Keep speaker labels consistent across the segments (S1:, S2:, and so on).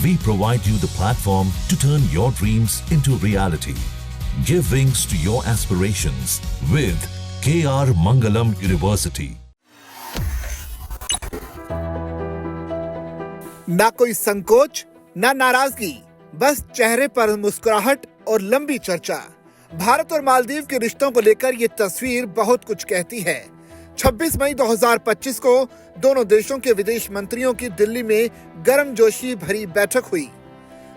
S1: We provide you the platform to turn your dreams into reality. Give wings to your aspirations with KR Mangalam University.
S2: ना कोई संकोच, ना नाराजगी, बस चेहरे पर मुस्कुराहट और लंबी चर्चा। भारत और मालदीव के रिश्तों को लेकर ये तस्वीर बहुत कुछ कहती है। 26 मई 2025 को दोनों देशों के विदेश मंत्रियों की दिल्ली में गर्मजोशी भरी बैठक हुई।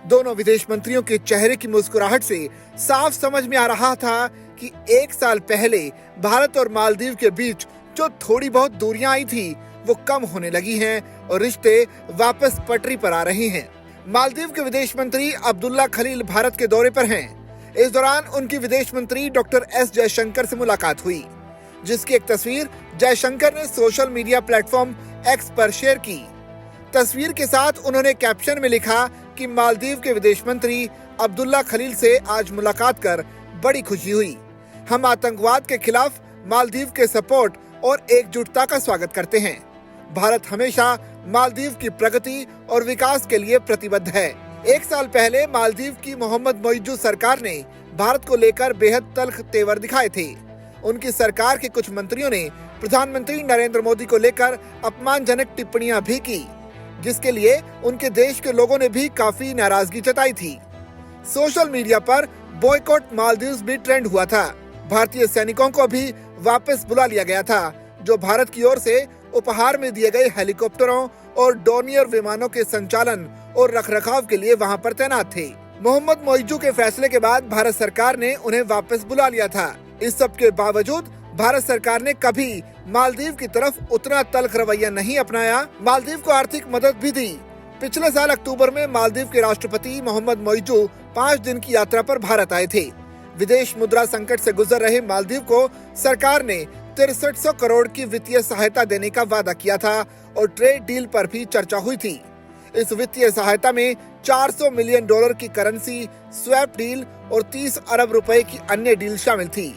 S2: दोनों विदेश मंत्रियों के चेहरे की मुस्कुराहट से साफ समझ में आ रहा था कि एक साल पहले भारत और मालदीव के बीच जो थोड़ी बहुत दूरियां आई थी वो कम होने लगी हैं और रिश्ते वापस पटरी पर आ रहे हैं। मालदीव के विदेश मंत्री अब्दुल्ला खलील भारत के दौरे पर हैं। इस दौरान उनकी विदेश मंत्री डॉक्टर एस जयशंकर से मुलाकात हुई, जिसकी एक तस्वीर जयशंकर ने सोशल मीडिया प्लेटफॉर्म एक्स पर शेयर की। तस्वीर के साथ उन्होंने कैप्शन में लिखा कि मालदीव के विदेश मंत्री अब्दुल्ला खलील से आज मुलाकात कर बड़ी खुशी हुई। हम आतंकवाद के खिलाफ मालदीव के सपोर्ट और एकजुटता का स्वागत करते हैं। भारत हमेशा मालदीव की प्रगति और विकास के लिए प्रतिबद्ध है। एक साल पहले मालदीव की मोहम्मद मोइज़ू सरकार ने भारत को लेकर बेहद तल्ख तेवर दिखाए थे। उनकी सरकार के कुछ मंत्रियों ने प्रधानमंत्री नरेंद्र मोदी को लेकर अपमानजनक टिप्पणियां भी की, जिसके लिए उनके देश के लोगों ने भी काफी नाराजगी जताई थी। सोशल मीडिया पर बॉयकॉट मालदीव्स भी ट्रेंड हुआ था। भारतीय सैनिकों को भी वापस बुला लिया गया था, जो भारत की ओर से उपहार में दिए गए हेलीकॉप्टरों और डोनियर विमानों के संचालन और रखरखाव के लिए वहां पर तैनात थे। मोहम्मद मोइज़ू के फैसले के बाद भारत सरकार ने उन्हें वापस बुला लिया था। इस सब के बावजूद भारत सरकार ने कभी मालदीव की तरफ उतना तल्ख रवैया नहीं अपनाया। मालदीव को आर्थिक मदद भी दी। पिछले साल अक्टूबर में मालदीव के राष्ट्रपति मोहम्मद मोइज़ू 5 दिन की यात्रा पर भारत आए थे। विदेश मुद्रा संकट से गुजर रहे मालदीव को सरकार ने 6300 करोड़ की वित्तीय सहायता देने का वादा किया था और ट्रेड डील पर भी चर्चा हुई थी। इस वित्तीय सहायता में $400 मिलियन की करेंसी स्वैप डील और 30 अरब रुपए की अन्य डील शामिल थी।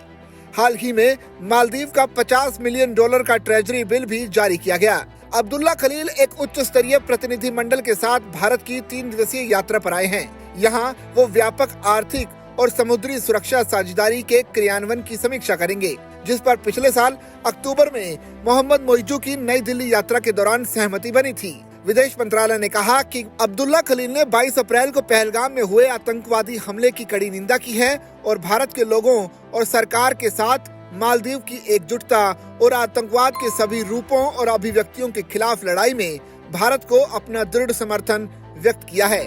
S2: हाल ही में मालदीव का $50 मिलियन का ट्रेजरी बिल भी जारी किया गया। अब्दुल्ला खलील एक उच्च स्तरीय प्रतिनिधि मंडल के साथ भारत की 3 दिवसीय यात्रा पर आए हैं। यहाँ वो व्यापक आर्थिक और समुद्री सुरक्षा साझेदारी के क्रियान्वयन की समीक्षा करेंगे, जिस पर पिछले साल अक्टूबर में मोहम्मद मोइज़ू की नई दिल्ली यात्रा के दौरान सहमति बनी थी। विदेश मंत्रालय ने कहा कि अब्दुल्ला खलील ने 22 अप्रैल को पहलगाम में हुए आतंकवादी हमले की कड़ी निंदा की है और भारत के लोगों और सरकार के साथ मालदीव की एकजुटता और आतंकवाद के सभी रूपों और अभिव्यक्तियों के खिलाफ लड़ाई में भारत को अपना दृढ़ समर्थन व्यक्त किया है।